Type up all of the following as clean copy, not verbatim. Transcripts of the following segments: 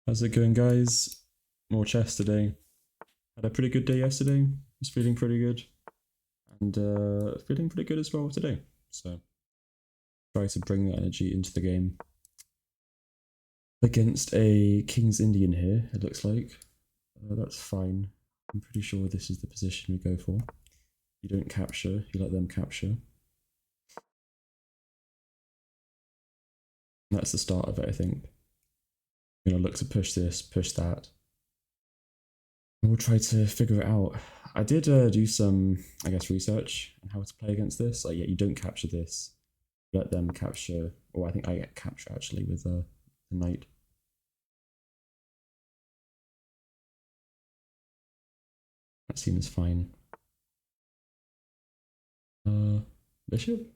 How's it going, guys? More chess today. Had a pretty good day yesterday. Was feeling pretty good, and feeling pretty good as well today. So try to bring that energy into the game against a King's Indian here. It looks like that's fine. I'm pretty sure this is the position we go for. You don't capture. You let them capture. And that's the start of it, I think. I'm gonna look to push this, push that. We'll try to figure it out. I did do some, I guess, research on how to play against this. Like, yeah, you don't capture this. Let them capture, or I think I get capture actually with the knight. That seems fine. Bishop?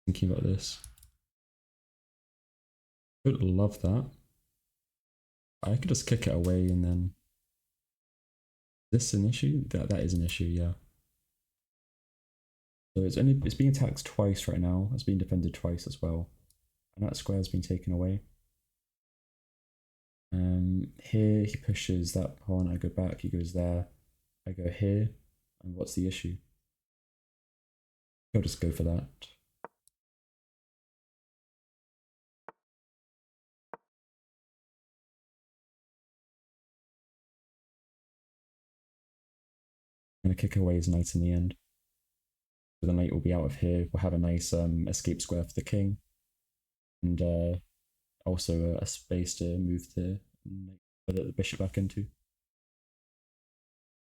Thinking about this. Would love that. I could just kick it away and then. Is this an issue? That is an issue, yeah. So it's being attacked twice right now. It's being defended twice as well. And that square's been taken away. Here he pushes that pawn, I go back, he goes there, I go here, and what's the issue? I'll just go for that. I'm gonna kick away his knight in the end. So the knight will be out of here. We'll have a nice escape square for the king, and also a space to move the bishop back into. You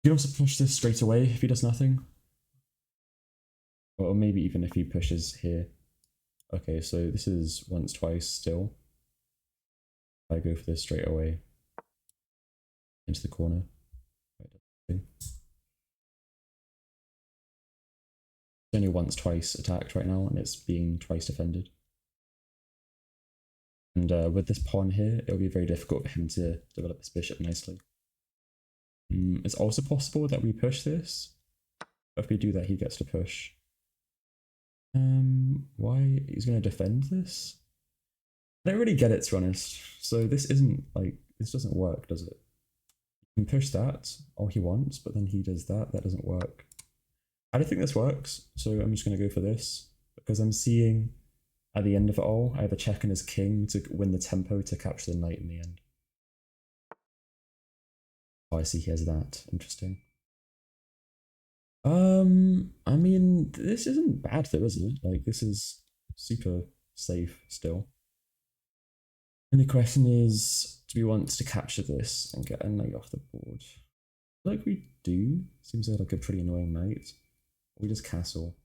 can also push this straight away if he does nothing, or maybe even if he pushes here. Okay, so this is once, twice still. I go for this straight away into the corner. It's only once, twice attacked right now, and it's being twice defended. And with this pawn here, it'll be very difficult for him to develop his bishop nicely. It's also possible that we push this. If we do that, he gets to push. Why? He's going to defend this? I don't really get it, to be honest. So this isn't like, this doesn't work, does it? You can push that all he wants, but then he does that. That doesn't work. I don't think this works, so I'm just going to go for this because I'm seeing at the end of it all, I have a check on his king to win the tempo to capture the knight in the end. Oh, I see he has that. Interesting. I mean, this isn't bad though, is it? Like, this is super safe still. And the question is, do we want to capture this and get a knight off the board? Like we do. Seems like a pretty annoying knight. We just castle.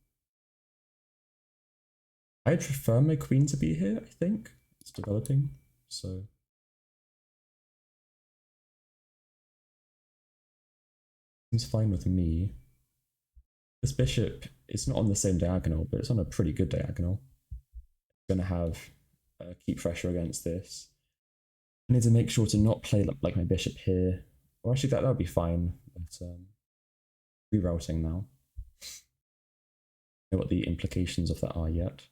I'd prefer my queen to be here, I think. It's developing, so. Seems fine with me. This bishop is not on the same diagonal, but it's on a pretty good diagonal. It's going to have keep pressure against this. I need to make sure to not play like my bishop here. Well, actually, that would be fine. But rerouting now. I don't know what the implications of that are yet.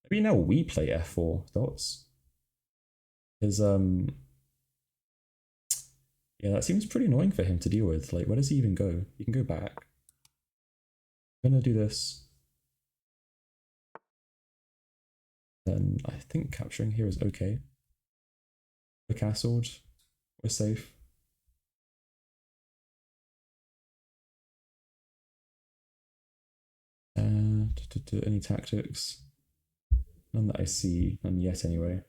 Maybe now we play f4. Thoughts? Because yeah, that seems pretty annoying for him to deal with. Like, where does he even go? He can go back. I'm gonna do this. Then I think capturing here is okay. We're castled. We're safe. Any tactics? None that I see. None yet, anyway.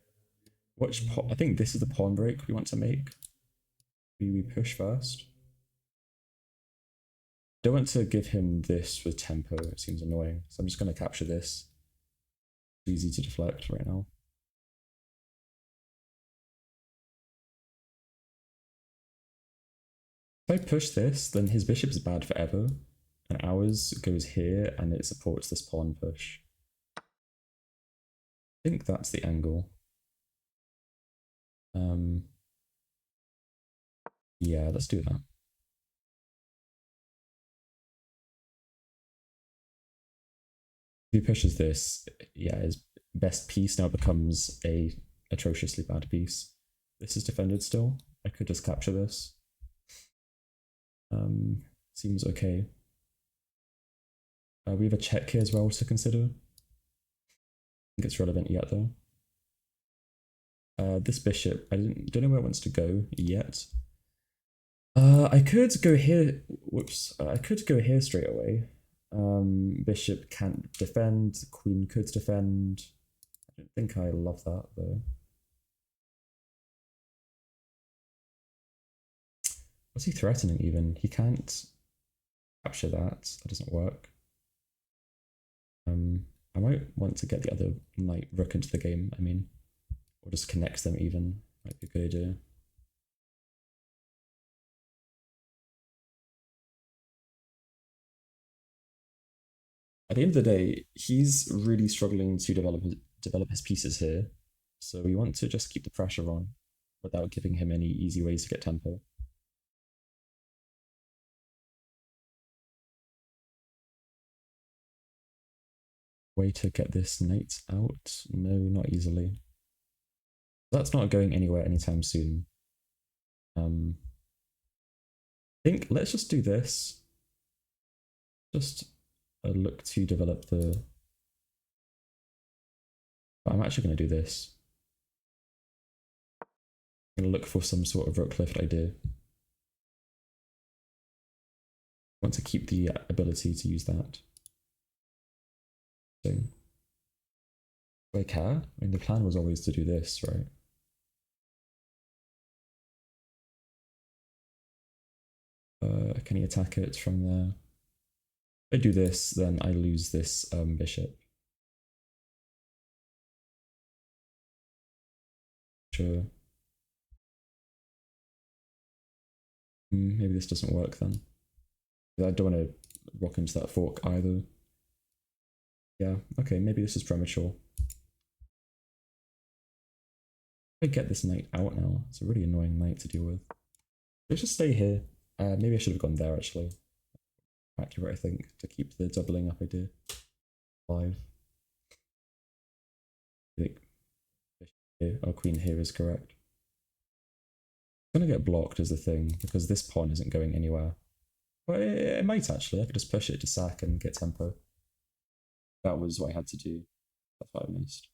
I think this is the pawn break we want to make. We push first. Don't want to give him this with tempo. It seems annoying. So I'm just going to capture this. It's easy to deflect right now. If I push this, then his bishop is bad forever. And ours goes here and it supports this pawn push. I think that's the angle. Yeah, let's do that. If he pushes this, yeah, his best piece now becomes a atrociously bad piece. This is defended still. I could just capture this. Seems okay. We have a check here as well to consider. I think it's relevant yet though. This bishop, I don't know where it wants to go yet. I could go here. Whoops. I could go here straight away. Bishop can't defend. Queen could defend. I don't think I love that though. What's he threatening even? He can't capture that. That doesn't work. I might want to get the other knight rook into the game, I mean. Or just connect them even. Might be a good idea. At the end of the day, he's really struggling to develop his pieces here. So we want to just keep the pressure on without giving him any easy ways to get tempo. Way to get this knight out? No, not easily. That's not going anywhere anytime soon. I think let's just do this. Just look to develop the... I'm actually going to do this. I'm going to look for some sort of rook lift idea. I want to keep the ability to use that. So, do I care? I mean, the plan was always to do this, right? Can he attack it from there? If I do this, then I lose this bishop. Sure. Maybe this doesn't work then. I don't want to rock into that fork either. Yeah, okay, maybe this is premature. I get this knight out now. It's a really annoying knight to deal with. Let's just stay here. Maybe I should have gone there actually. Accurate, I think, to keep the doubling up idea alive. I think bishop here, or queen here is correct. It's gonna get blocked is the thing, because this pawn isn't going anywhere. But it might actually. I could just push it to sack and get tempo. That was what I had to do. That's what I missed.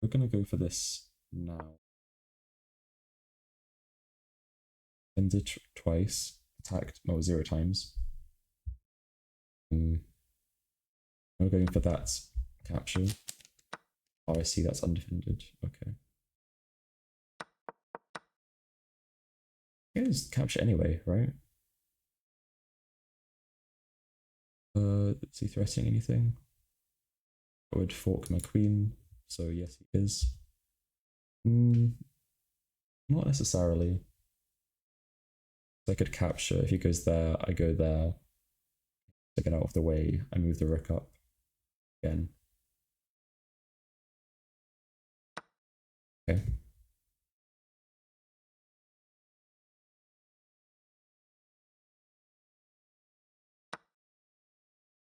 We're gonna go for this now. Ended twice, attacked, well, 0 times. We're going for that capture. Oh, I see, that's undefended. Okay. Yeah, just capture anyway, right? Is he threatening anything? I would fork my queen, so yes, he is. Not necessarily. I could capture. If he goes there, I go there. To get out of the way, I move the rook up again. Okay.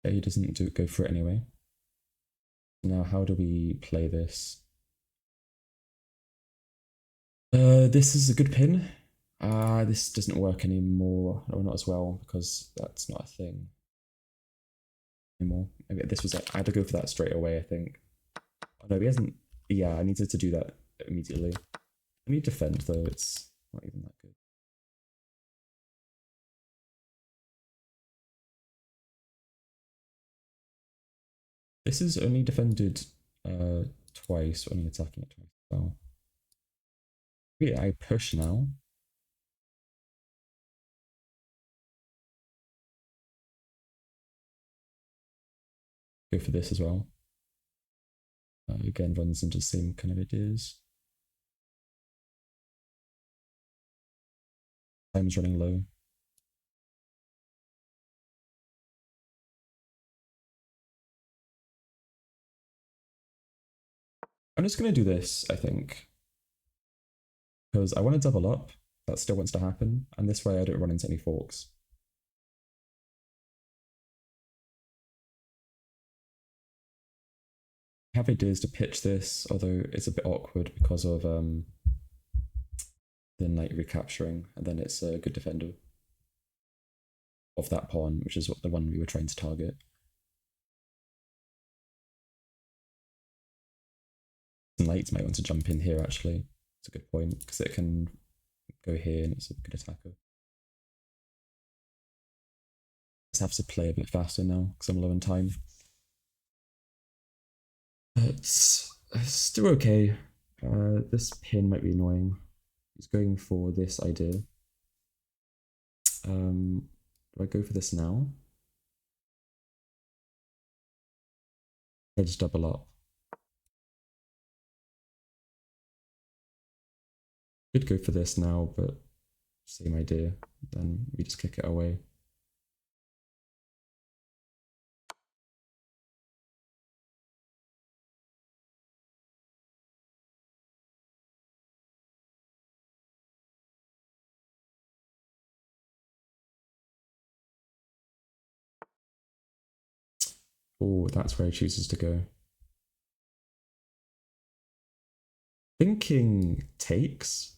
Yeah, he doesn't go for it anyway. Now, how do we play this? This is a good pin. This doesn't work anymore. No, not as well, because that's not a thing anymore. Maybe this was it. I had to go for that straight away, I think. Oh no, he hasn't. Yeah, I needed to do that immediately. I need to defend though, it's not even that good. This is only defended twice, only attacking it twice. So yeah, I push now. Go for this as well. Again, runs into the same kind of ideas. Time's running low. I'm just going to do this, I think. Because I want to double up. That still wants to happen. And this way I don't run into any forks. I have ideas to pitch this, although it's a bit awkward because of the knight recapturing, and then it's a good defender of that pawn, which is what the one we were trying to target. The knight might want to jump in here, actually. It's a good point, because it can go here and it's a good attacker. Just have to play a bit faster now, because I'm low on time. It's still okay. This pin might be annoying. He's going for this idea. Do I go for this now? I just double up. Could go for this now, but same idea. Then we just kick it away. Oh, that's where he chooses to go. Thinking takes.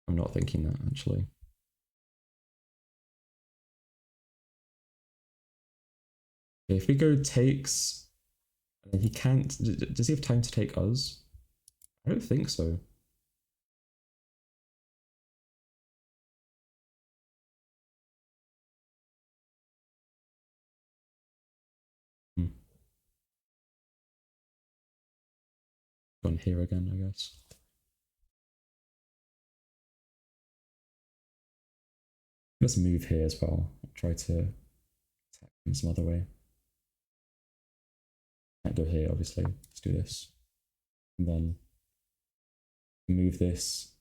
I'm not thinking that, actually. Okay, if we go takes, and he can't. Does he have time to take us? I don't think so. Hmm. Gone here again, I guess. Let's move here as well. I'll try to attack him some other way. Can't go here, obviously. Let's do this. And then move this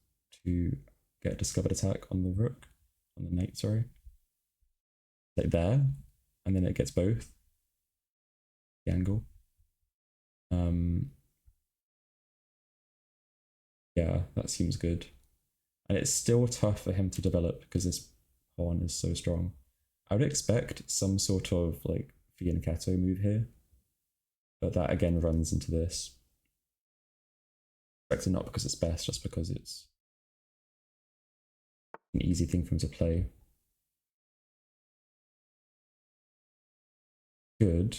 to get a discovered attack on the rook, on the knight, sorry. Like there, and then it gets both. The angle. Yeah, that seems good. And it's still tough for him to develop because this pawn is so strong. I would expect some sort of like fianchetto move here, but that again runs into this. Expected not because it's best, just because it's an easy thing for him to play. Good.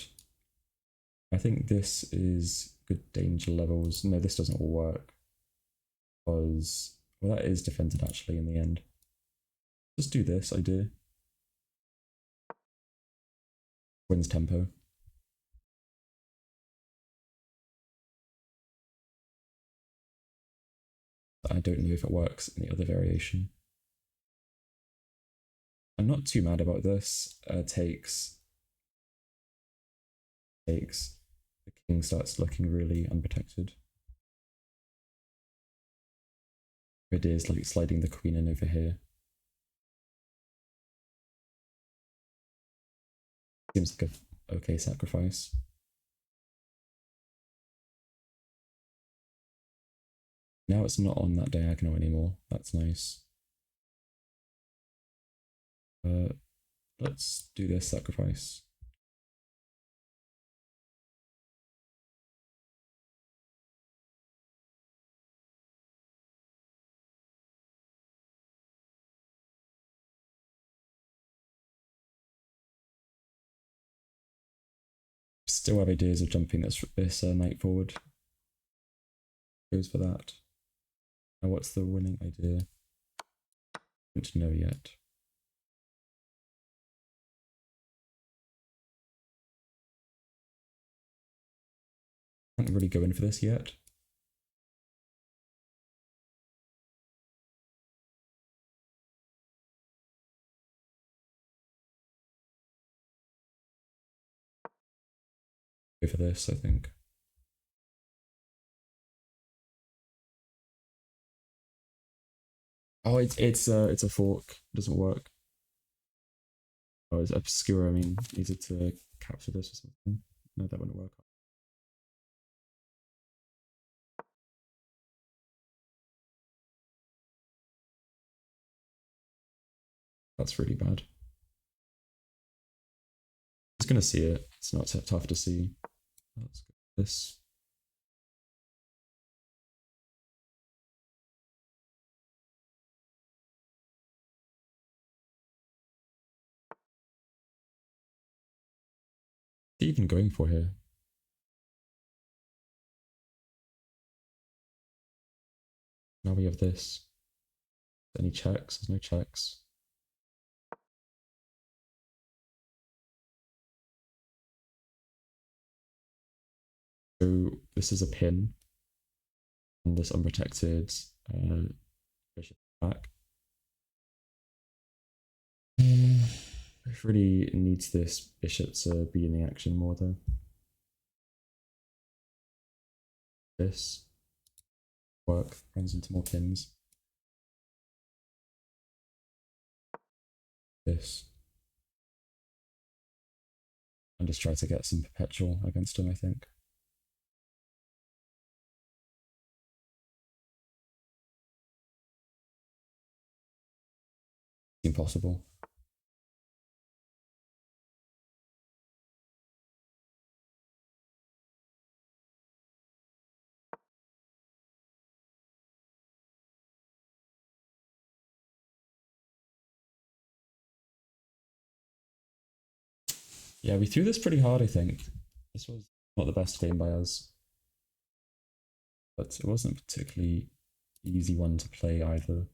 I think this is good danger levels. No, this doesn't work. Because, well, that is defended actually in the end. Just do this idea. Wins tempo. I don't know if it works in the other variation. I'm not too mad about this. Takes. The king starts looking really unprotected. The idea is like sliding the queen in over here. Seems like a okay sacrifice. Now it's not on that diagonal anymore. That's nice. Let's do this sacrifice. Still have ideas of jumping this knight forward. Goes for that. Now what's the winning idea? Don't know yet. Can't really go in for this yet. Go for this, I think. Oh, it's a fork. It doesn't work. Oh, it's obscure. I mean, is it to capture this or something? No, that wouldn't work. That's really bad. He's gonna see it. It's not so tough to see. Let's go with this. What are you even going for here? Now we have this. Any checks? There's no checks. So this is a pin on this unprotected bishop back. It really needs this bishop to be in the action more though. This work runs into more pins. This. And just try to get some perpetual against him, I think. Impossible. Yeah, we threw this pretty hard, I think. This was not the best game by us. But it wasn't a particularly easy one to play either.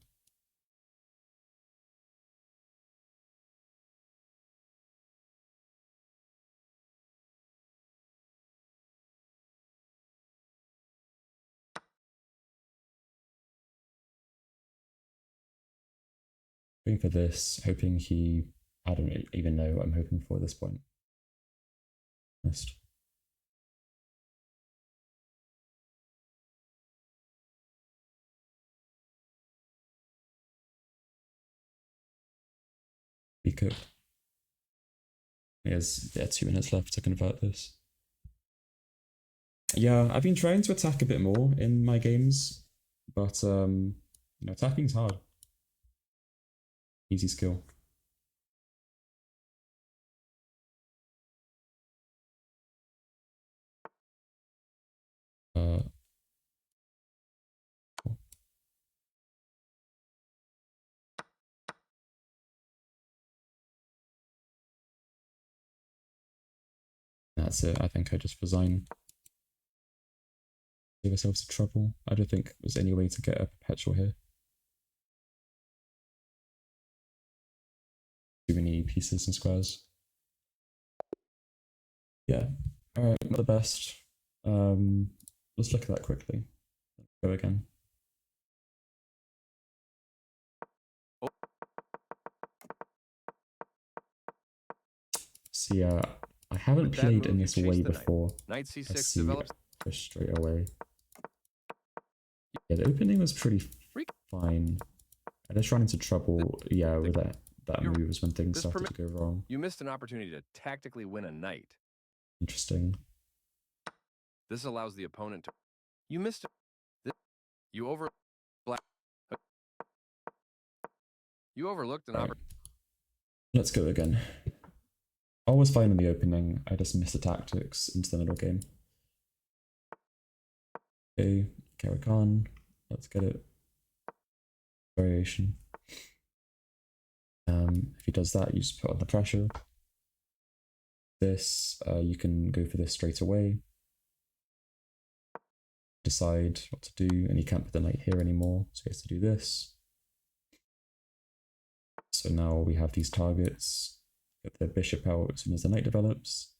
Going for this, hoping he... I don't even know what I'm hoping for at this point. Missed. Be cooked. He has 2 minutes left to convert this. Yeah, I've been trying to attack a bit more in my games, but you know, attacking's hard. Easy skill. Cool. That's it. I think I just resign. Save ourselves the trouble. I don't think there's any way to get a perpetual here. Too many pieces and squares. Yeah. Alright, not the best. Let's look at that quickly. Go again. See, I haven't played in this way before. Knight I c6 see develops. push straight away. Yeah, the opening was pretty fine. I just ran into trouble, yeah, with that move was when things started to go wrong. You missed an opportunity to tactically win a knight. Interesting. This allows the opponent to... You missed it. You overlooked an opportunity. Let's go again. I was fine in the opening, I just missed the tactics into the middle game. Okay, Kann. Let's get it. Variation. If he does that, you just put on the pressure. This, you can go for this straight away. Decide what to do, and you can't put the knight here anymore, so he has to do this. So now we have these targets. Get the bishop out as soon as the knight develops.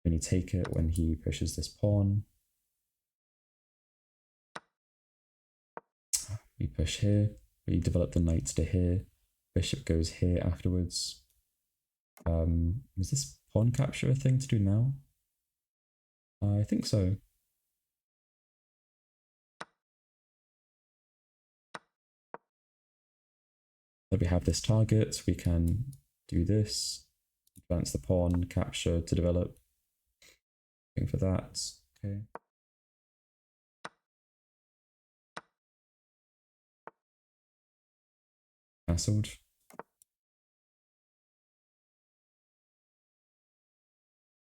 Only take it when he pushes this pawn. We push here. We develop the knight to here. Bishop goes here afterwards. Is this pawn capture a thing to do now? I think so. So we have this target. We can do this. Advance the pawn, capture to develop. Looking for that. Okay. Castled.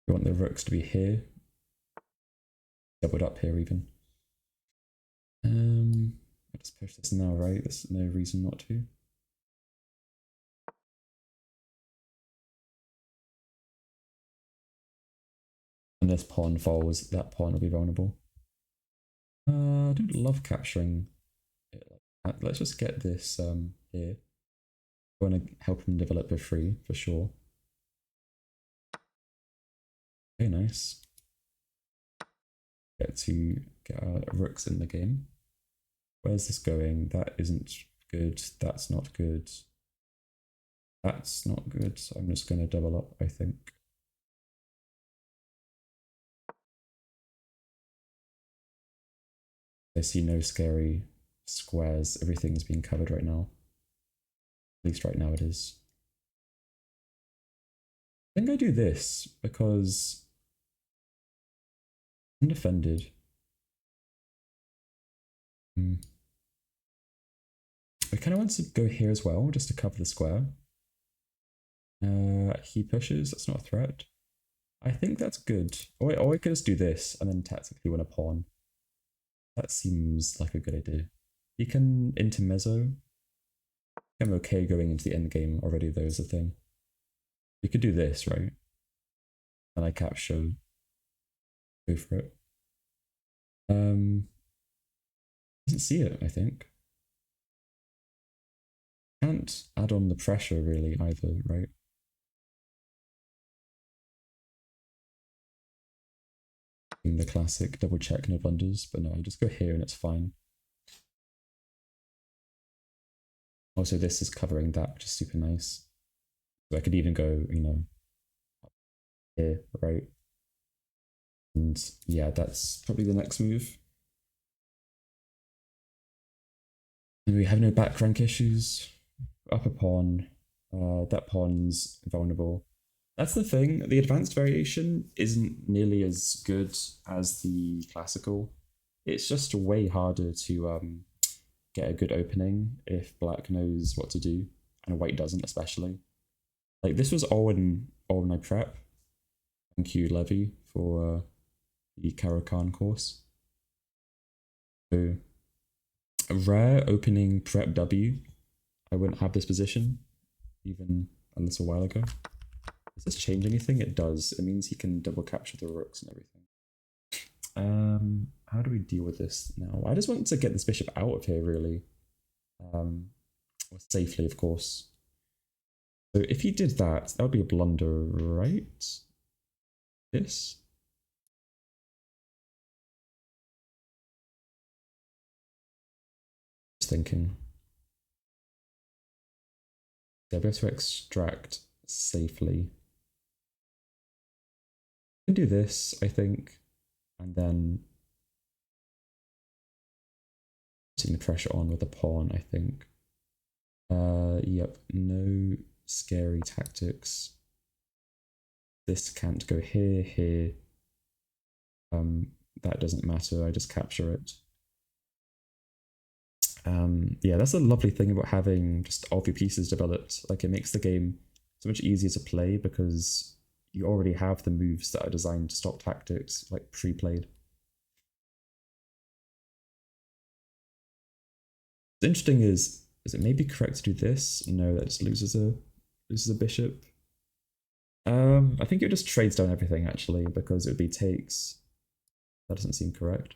We want the rooks to be here. Doubled up here even. I'll just push this now, right? There's no reason not to. And this pawn falls, that pawn will be vulnerable. I don't love capturing it like that. Let's just get this here. I want to help him develop for free, for sure. Very nice. Get to get our rooks in the game. Where's this going? That isn't good. That's not good. That's not good. So I'm just going to double up, I think. I see no scary squares. Everything's being covered right now. At least right now it is. I think I do this because I'm undefended. I kind of want to go here as well, just to cover the square. He pushes, that's not a threat. I think that's good. Or I could just do this and then tactically win a pawn. That seems like a good idea. He can intermezzo. I'm okay going into the end game already, though, is the thing. You could do this, right? And I capture. Go for it. Doesn't see it, I think. Can't add on the pressure really either, right? In the classic double check, no blunders, but no, I just go here and it's fine. Also, this is covering that, which is super nice. So I could even go, you know, here, right? And yeah, that's probably the next move. And we have no back rank issues. Upper pawn, that pawn's vulnerable. That's the thing, the advanced variation isn't nearly as good as the classical. It's just way harder to get a good opening if black knows what to do, and white doesn't especially. Like this was all in my prep. Thank you, Levy, for the Caro Kann course. So a rare opening prep W. I wouldn't have this position even a little while ago. Does this change anything? It does. It means he can double capture the rooks and everything. How do we deal with this now? I just want to get this bishop out of here, really. Safely, of course. So if he did that, that would be a blunder, right? This? Just thinking. They're able to extract safely. I can do this, I think, and then putting the pressure on with the pawn, I think. Yep, no scary tactics. This can't go here, here. That doesn't matter, I just capture it. Yeah, that's a lovely thing about having just all of your pieces developed. Like, it makes the game so much easier to play because you already have the moves that are designed to stop tactics, like pre-played. What's interesting is it maybe correct to do this? No, that just loses a bishop. I think it just trades down everything actually, because it would be takes. That doesn't seem correct.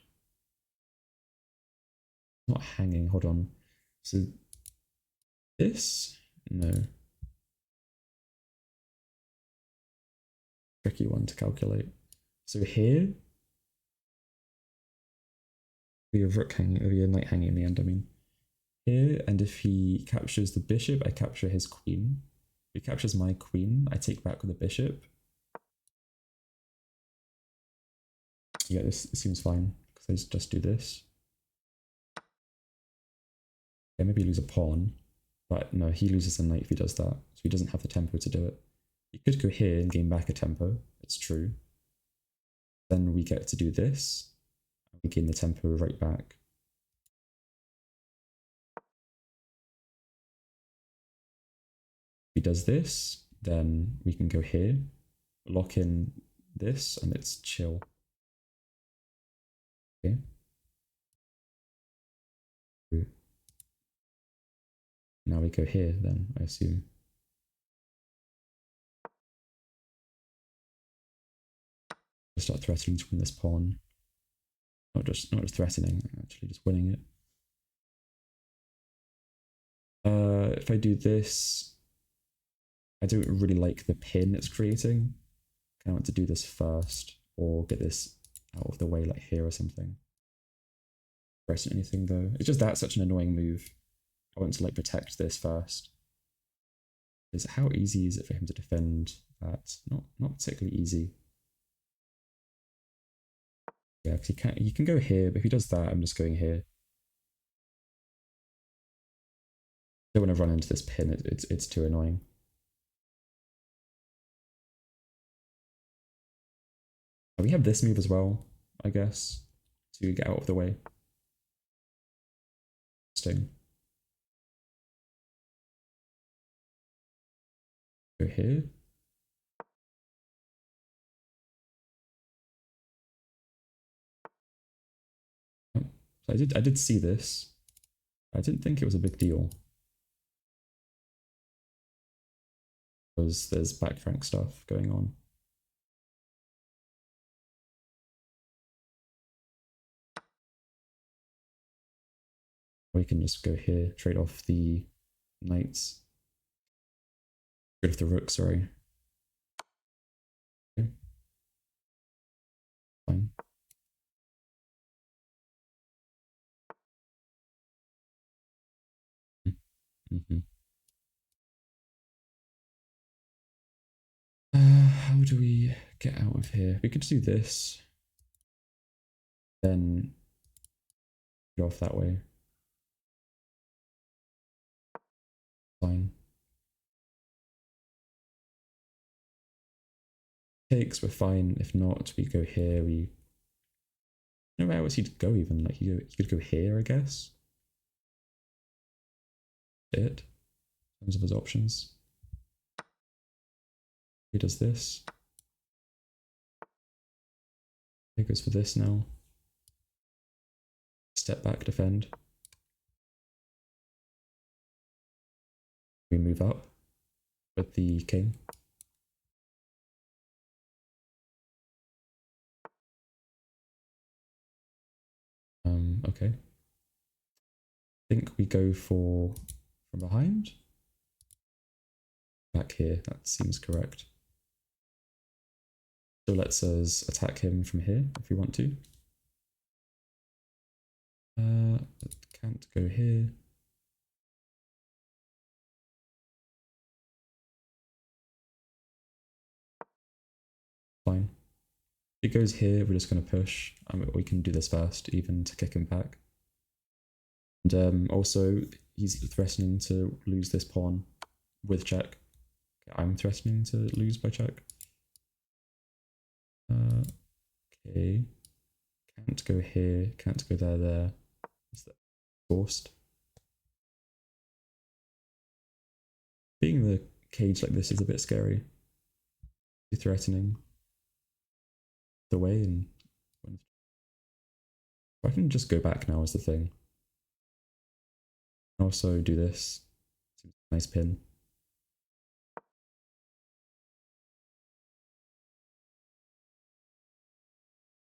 Not hanging, hold on. So this? No. Tricky one to calculate. So here, we have rook hanging, we have knight hanging in the end, I mean. Here, and if he captures the bishop, I capture his queen. If he captures my queen, I take back with the bishop. Yeah, this seems fine, because I just do this. Yeah, maybe lose a pawn, but no, he loses a knight if he does that, so he doesn't have the tempo to do it. He could go here and gain back a tempo, it's true. Then we get to do this, and we gain the tempo right back. If he does this, then we can go here, lock in this and it's chill. Okay. Now we go here then, I assume. We'll start threatening to win this pawn. Not just threatening, actually just winning it. If I do this, I don't really like the pin it's creating. I want to do this first, or get this out of the way like here or something. Press anything though. It's just that's such an annoying move. I want to like protect this first. Is how easy is it for him to defend that? Not particularly easy. Yeah, because he can go here, but if he does that, I'm just going here. I don't want to run into this pin, it's too annoying. We have this move as well, I guess, to get out of the way. Interesting. Go here. Oh, so I did see this. I didn't think it was a big deal. Because there's back frank stuff going on. We can just go here, trade off the knights. Trade off the rook, sorry. Okay. Fine. Mm-hmm. How do we get out of here? We could do this. Then go off that way. Fine. Takes, we're fine. If not, we go here. We no where else he'd go even. Like he could go here, I guess. It in terms of his options. He does this. He goes for this now. Step back, defend. We move up with the king. Okay. I think we go for from behind. Back here, that seems correct. So let's us attack him from here if we want to. Can't go here. Fine. If he goes here, we're just going to push. We can do this first, even to kick him back. And also, he's threatening to lose this pawn with check. I'm threatening to lose by check. Okay. Can't go here, can't go there. Is that forced? Being the cage like this is a bit scary. You're threatening the way, and I can just go back now is the thing. Also do this. Nice pin.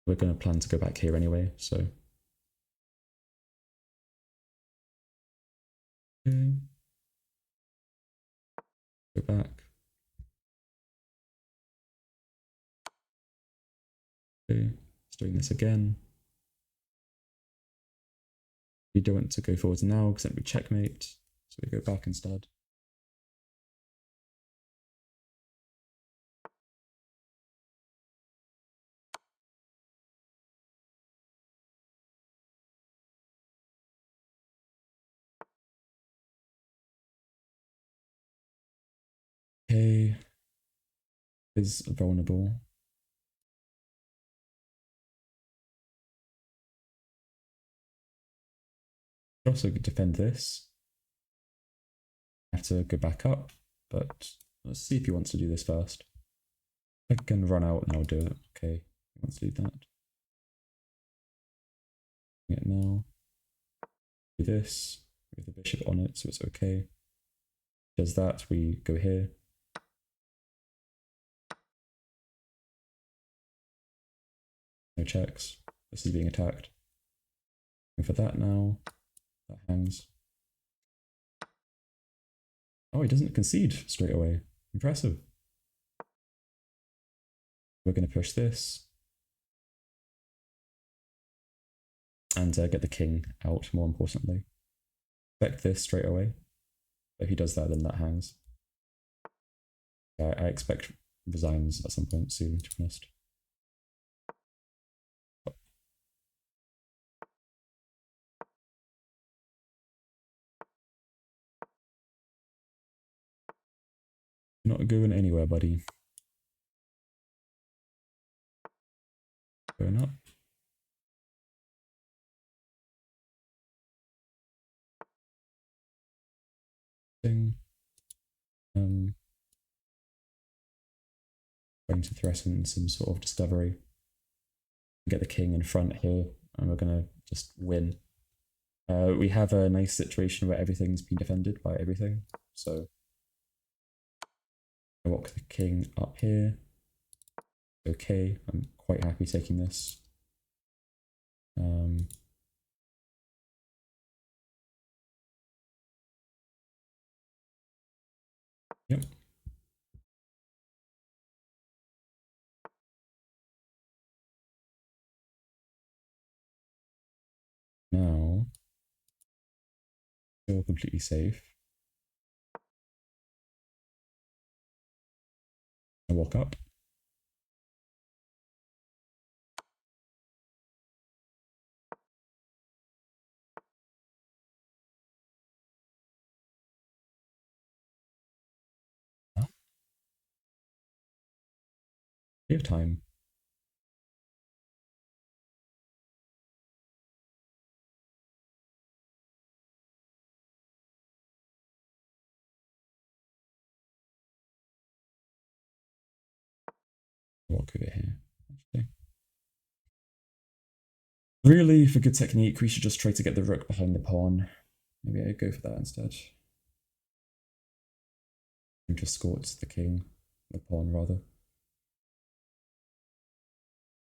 We're going to plan to go back here anyway, so. Okay. Go back. Okay, just doing this again. We don't want to go forwards now because then we checkmate, so we go back instead. Okay, is vulnerable. Also could defend this. I have to go back up, but let's see if he wants to do this first. I can run out and I'll do it. Okay, let's do that. Yeah, now do this with the bishop on it, so it's okay. Does that, we go here. No checks. This is being attacked. And for that now, that hangs. Oh, he doesn't concede straight away. Impressive. We're going to push this. And get the king out, more importantly. Expect this straight away. If he does that, then that hangs. I expect resigns at some point soon, to be honest. You're not going anywhere, buddy. Going up. Thing. Going to threaten some sort of discovery. Get the king in front here, and we're gonna just win. We have a nice situation where everything's been defended by everything, so I walk the king up here. Okay, I'm quite happy taking this. Yep. Now, still completely safe. I walk up. Huh? We have time. Walk over here. Actually. Really, for good technique, we should just try to get the rook behind the pawn. Maybe I go for that instead. And just escort the king, the pawn rather.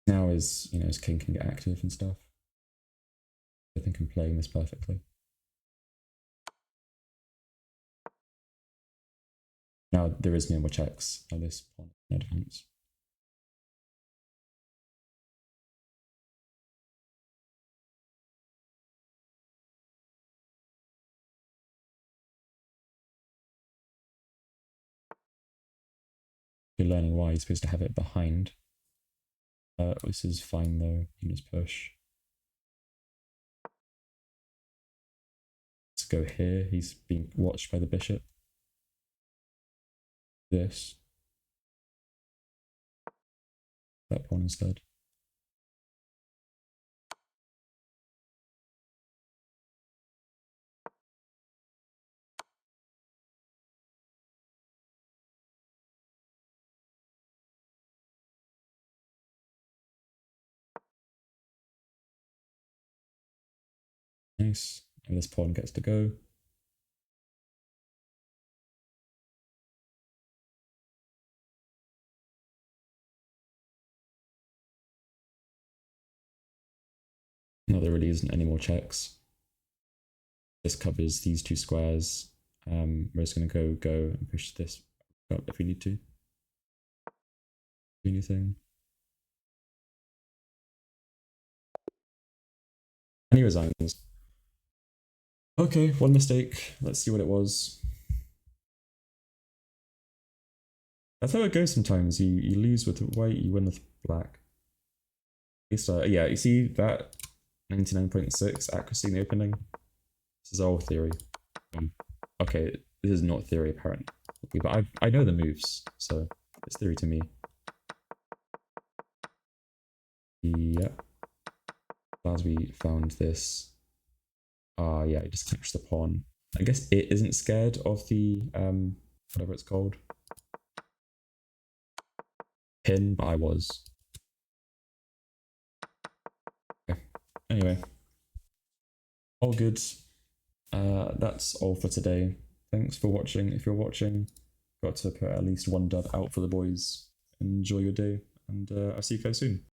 Now his king can get active and stuff. I think I'm playing this perfectly. Now there is no more checks. Now this pawn in advance. You're learning why you're supposed to have it behind. This is fine though. You can just push. Let's go here. He's being watched by the bishop. This. That pawn instead. Nice. And this pawn gets to go. No, there really isn't any more checks. This covers these two squares. We're just going to go and push this up if we need to. Do anything. And he resigns. Okay, one mistake. Let's see what it was. That's how it goes sometimes. You lose with white, you win with black. Yeah, you see that 99.6 accuracy in the opening? This is all theory. Okay, this is not theory apparently. Okay, but I know the moves, so it's theory to me. Yeah. As we found this. Yeah, it just catch the pawn. I guess it isn't scared of the whatever it's called. pin, but I was. Okay. Anyway, all good. That's all for today. Thanks for watching. If you're watching, got to put at least one dub out for the boys. Enjoy your day, and I'll see you guys soon.